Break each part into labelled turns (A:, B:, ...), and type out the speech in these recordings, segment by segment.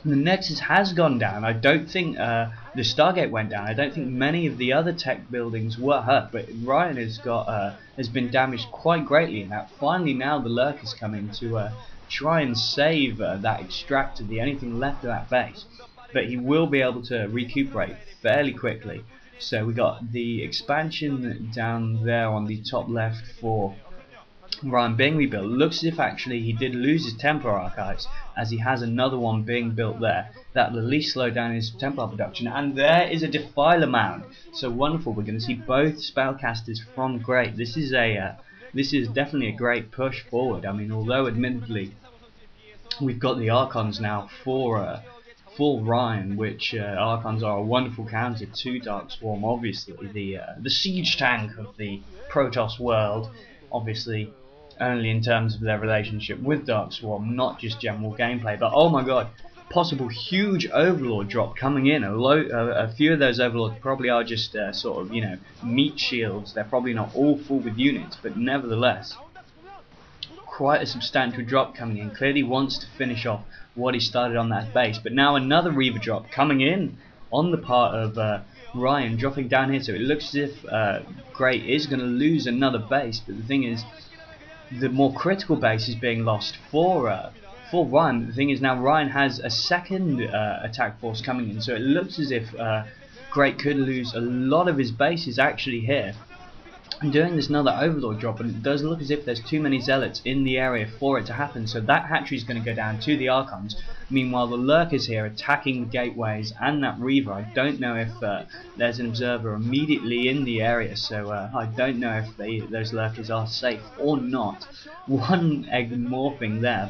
A: The Nexus has gone down. I don't think the Stargate went down. I don't think many of the other tech buildings were hurt, but Ryan has been damaged quite greatly. And that finally now the Lurk is coming to try and save that extractor, the anything left of that base. But he will be able to recuperate fairly quickly. So we got the expansion down there on the top left for Ryan being rebuilt. Looks as if actually he did lose his Templar archives, as he has another one being built there. That will at least slow down his Templar production. And there is a Defiler Mound. So wonderful. We're going to see both spellcasters from Great. This is definitely a great push forward. I mean, although admittedly we've got the Archons now for Ryan, which Archons are a wonderful counter to Darkswarm. Obviously, the siege tank of the Protoss world. Obviously, only in terms of their relationship with Darkswarm, not just general gameplay. But oh my god, possible huge Overlord drop coming in. A few of those Overlords probably are just sort of, you know, meat shields. They're probably not all full with units, but nevertheless, quite a substantial drop coming in. Clearly wants to finish off what he started on that base. But now another Reaver drop coming in on the part of Ryan, dropping down here. So it looks as if Great is going to lose another base. But the thing is, the more critical base is being lost for Ryan. But the thing is, now Ryan has a second attack force coming in, so it looks as if Great could lose a lot of his bases actually here. And doing this another Overlord drop, and it does look as if there's too many Zealots in the area for it to happen, so that hatchery is going to go down to the Archons. Meanwhile, the Lurk is here attacking the gateways and that Reaver. I don't know if there's an observer immediately in the area, so I don't know if those Lurkers are safe or not. One egg morphing there,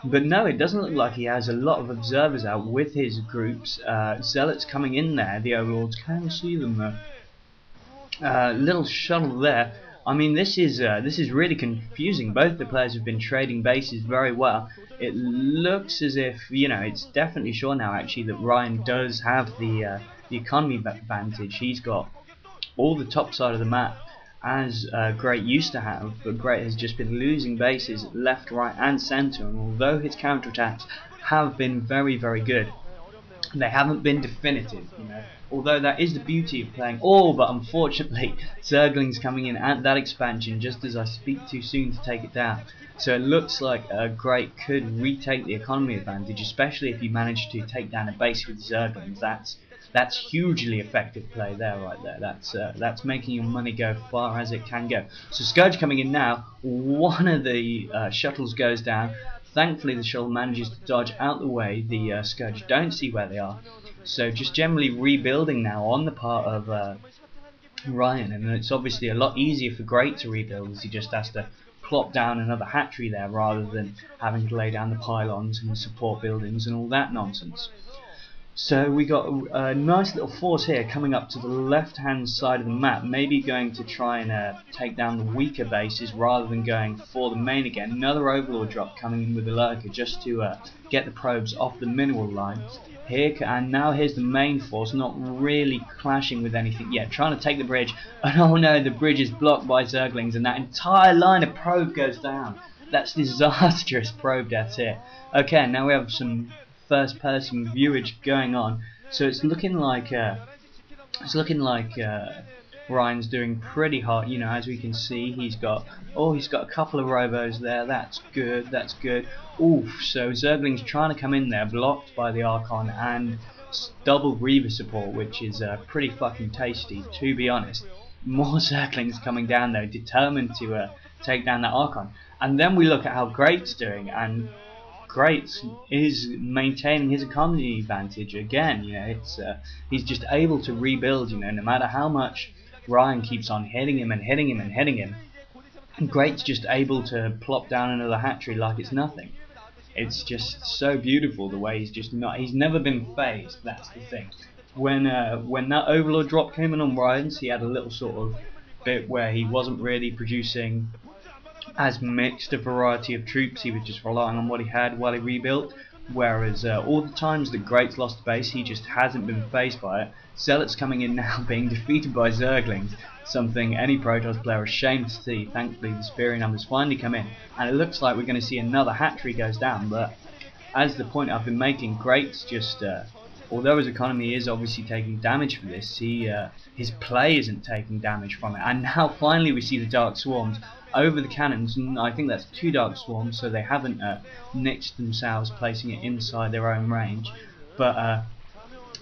A: but no, it doesn't look like he has a lot of observers out with his groups. Zealots coming in there, the Overlords, can see them though. Little shuttle there. I mean, this is really confusing. Both the players have been trading bases very well. It looks as if, you know, it's definitely sure now actually that Ryan does have the economy advantage. He's got all the top side of the map, as Great used to have, but Great has just been losing bases left, right and centre, and although his counterattacks have been very, very good, they haven't been definitive, you know. Although that is the beauty of playing. Oh, but unfortunately, Zerglings coming in at that expansion just as I speak too soon to take it down. So it looks like Great could retake the economy advantage, especially if you manage to take down a base with Zerglings. That's hugely effective play there, right there. That's making your money go far as it can go. So Scourge coming in now. One of the shuttles goes down. Thankfully, the shuttle manages to dodge out the way. The Scourge don't see where they are. So just generally rebuilding now on the part of Ryan, and it's obviously a lot easier for Great to rebuild, as he just has to plop down another hatchery there rather than having to lay down the pylons and support buildings and all that nonsense. So we got a nice little force here coming up to the left hand side of the map, maybe going to try and take down the weaker bases rather than going for the main again. Another Overlord drop coming in with the Lurker just to get the probes off the mineral line. Here, and now here's the main force, not really clashing with anything yet, trying to take the bridge, and oh no, the bridge is blocked by Zerglings and that entire line of probe goes down. That's disastrous probe deaths here. Okay, now we have some first person viewage going on, so it's looking like Ryan's doing pretty hot, you know, as we can see. He's got a couple of robos there. That's good, that's good. Oof, so Zergling's trying to come in there, blocked by the Archon and double Reaver support, which is pretty fucking tasty, to be honest. More Zerglings coming down though, determined to take down that Archon. And then we look at how Great's doing, and Great is maintaining his economy advantage again. You know, it's he's just able to rebuild, you know, no matter how much Ryan keeps on hitting him and hitting him and hitting him. Great's just able to plop down another hatchery like it's nothing. It's just so beautiful the way he's never been phased. That's the thing. When that Overlord drop came in on Ryan's, he had a little sort of bit where he wasn't really producing as mixed a variety of troops. He was just relying on what he had while he rebuilt. Whereas all the times that Great's lost base, he just hasn't been phased by it. Zealots coming in now, being defeated by Zerglings, something any Protoss player is ashamed to see. Thankfully the superior numbers finally come in, and it looks like we're going to see another hatchery goes down, but as the point I've been making, Great's just although his economy is obviously taking damage from this, his play isn't taking damage from it. And now finally we see the Dark Swarms over the cannons, and I think that's 2 Dark Swarms, so they haven't nixed themselves, placing it inside their own range. But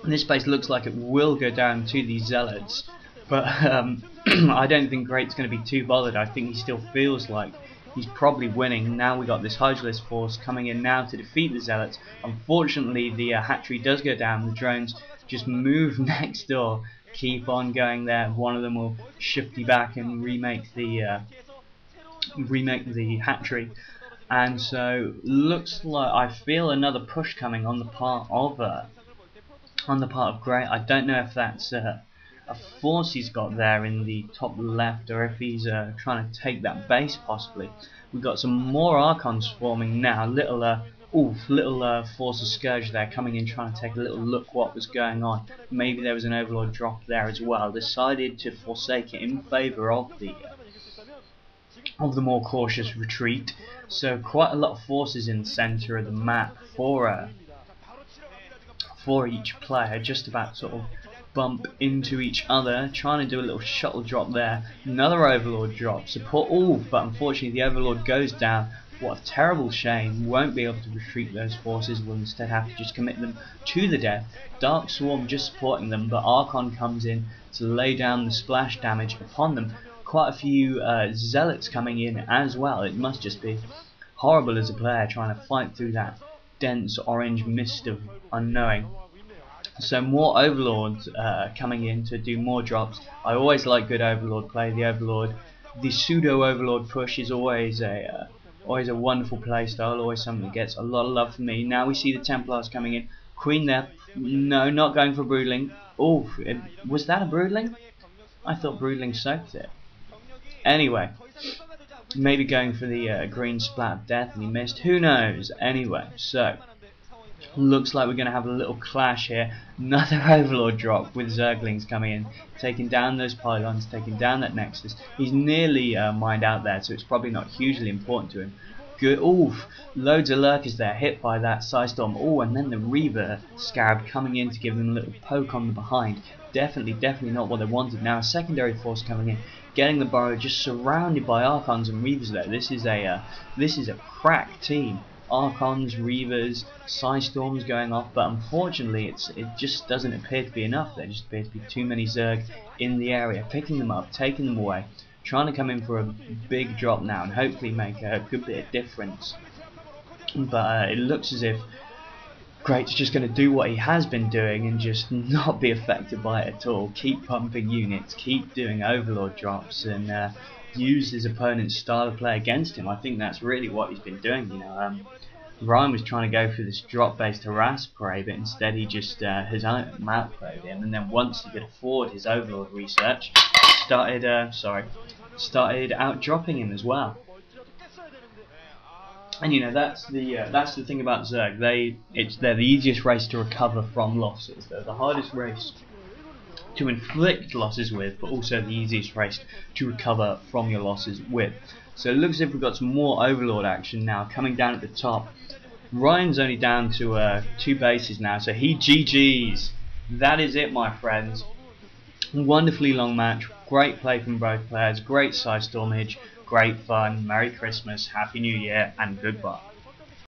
A: this base looks like it will go down to the Zealots, but I don't think Great's going to be too bothered. I think he still feels like he's probably winning. Now we got this Hydralisk force coming in now to defeat the Zealots. Unfortunately, the hatchery does go down. The drones just move next door, keep on going there. One of them will shifty back and remake the hatchery. And so looks like I feel another push coming on the part of Great. I don't know if that's a force he's got there in the top left, or if he's trying to take that base possibly. We've got some more Archons forming now. Little force of Scourge there coming in, trying to take a little look what was going on. Maybe there was an Overlord drop there as well. Decided to forsake it in favour of the more cautious retreat. So quite a lot of forces in the centre of the map for each player, just about sort of bump into each other, trying to do a little shuttle drop there. Another Overlord drop, support, but unfortunately the Overlord goes down. What a terrible shame. Won't be able to retreat those forces, will instead have to just commit them to the death. Dark Swarm just supporting them, but Archon comes in to lay down the splash damage upon them. Quite a few Zealots coming in as well. It must just be horrible as a player trying to fight through that dense orange mist of unknowing. So more Overlords coming in to do more drops. I always like good Overlord play. The pseudo Overlord push is always a wonderful play style. Always something that gets a lot of love from me. Now we see the Templars coming in. Queen there. No, not going for Broodling. Oh, was that a Broodling? I thought Broodling soaked it. Anyway, maybe going for the green splat of death and he missed. Who knows? Anyway, so looks like we're going to have a little clash here. Another Overlord drop with Zerglings coming in, taking down those pylons, taking down that Nexus. He's nearly mined out there, so it's probably not hugely important to him. Good. Oof, loads of lurkers there, hit by that Psystorm. Oh, and then the Reaver Scarab coming in to give them a little poke on the behind. Definitely not what they wanted. Now a secondary force coming in, getting the burrow just surrounded by Archons and Reavers there. This is a crack team. Archons, Reavers, Psystorms going off, but unfortunately it just doesn't appear to be enough. There just appears to be too many Zerg in the area, picking them up, taking them away, trying to come in for a big drop now and hopefully make a good bit of difference. But it looks as if Great's just going to do what he has been doing and just not be affected by it at all. Keep pumping units, keep doing Overlord drops, and use his opponent's style of play against him. I think that's really what he's been doing. You know, Ryan was trying to go for this drop-based harass prey, but instead he just has outplayed him. And then once he could afford his Overlord research, started out-dropping him as well. And you know, that's the thing about Zerg. They're the easiest race to recover from losses. They're the hardest race to inflict losses with, but also the easiest race to recover from your losses with. So it looks as if we've got some more Overlord action now coming down at the top. Ryan's only down to 2 bases now, so he GG's. That is it, my friends. Wonderfully long match, great play from both players, great Psystormage, great fun, Merry Christmas, Happy New Year, and goodbye.